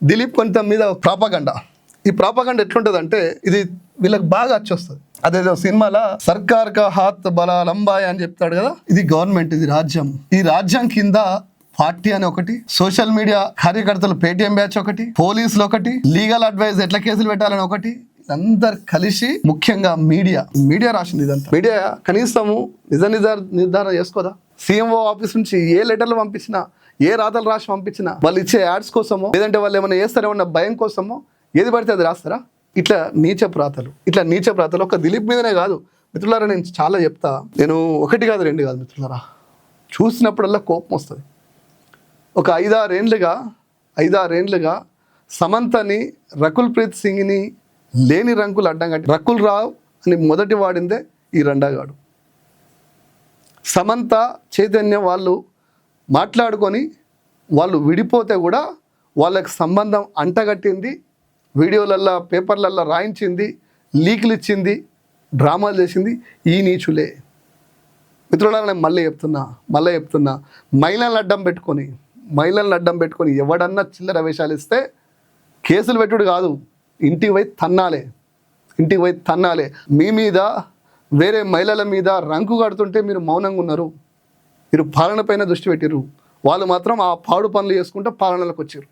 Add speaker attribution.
Speaker 1: దిలీప్ కొంత మీద ప్రాపగండ. ఈ ప్రాపగండ ఎట్లుంటది అంటే ఇది వీళ్ళకి బాగా వచ్చేస్తుంది. అదేదో సినిమాలో సర్కార్ కా హాత్ బలా లంబాయ్ అని చెప్తాడు కదా, ఇది గవర్నమెంట్, ఇది రాజ్యం. ఈ రాజ్యం కింద పార్టీ అని ఒకటి, సోషల్ మీడియా కార్యకర్తలు పేటిఎం బ్యాచ్ ఒకటి, పోలీసులు ఒకటి, లీగల్ అడ్వైజ్ ఎట్లా కేసులు పెట్టాలని ఒకటి, అందరు కలిసి ముఖ్యంగా మీడియా రాసింది ఇదంతా. మీడియా కనీసము నిర్ధారణ చేసుకోదా? సీఎంఓ ఆఫీస్ నుంచి ఏ లెటర్లు పంపించినా, ఏ రాతలు రాసి పంపించినా, వాళ్ళు ఇచ్చే యాడ్స్ కోసమో లేదంటే వాళ్ళు ఏమైనా చేస్తారేమన్న భయం కోసమో ఏది పడితే అది రాస్తారా? ఇట్లా నీచ ప్రాతలు ఒక దిలీప్ మీదనే కాదు మిత్రులారా. నేను చాలా చెప్తా, నేను ఒకటి కాదు రెండు కాదు మిత్రులారా, చూసినప్పుడల్లా కోపం వస్తుంది. ఒక ఐదారేండ్లుగా సమంతని, రకుల్ ప్రీత్ సింగ్ని లేని రంకులు అడ్డం కట్టి రకుల్ రావ్ అని మొదటి వాడిందే ఈ రండాగాడు. సమంత, చైతన్య వాళ్ళు మాట్లాడుకొని వాళ్ళు విడిపోతే కూడా వాళ్ళకి సంబంధం అంటగట్టింది, వీడియోలల్లో పేపర్లల్లో రాయించింది, లీకులు ఇచ్చింది, డ్రామాలు చేసింది ఈ నీచులే. మిత్రులారా నేను మళ్ళీ చెప్తున్నా, మహిళలను అడ్డం పెట్టుకొని ఎవడన్నా చిల్లర వేషాలు ఇస్తే కేసులు పెట్టుడు కాదు, ఇంటికి పోయి తన్నాలే. మీ మీద వేరే మహిళల మీద రంకు కడుతుంటే మీరు మౌనంగా ఉన్నారు. మీరు పాలన పైన దృష్టి పెట్టిర్రు, వాళ్ళు మాత్రం ఆ పాడు పనులు చేసుకుంటూ పాలనలోకి వచ్చారు.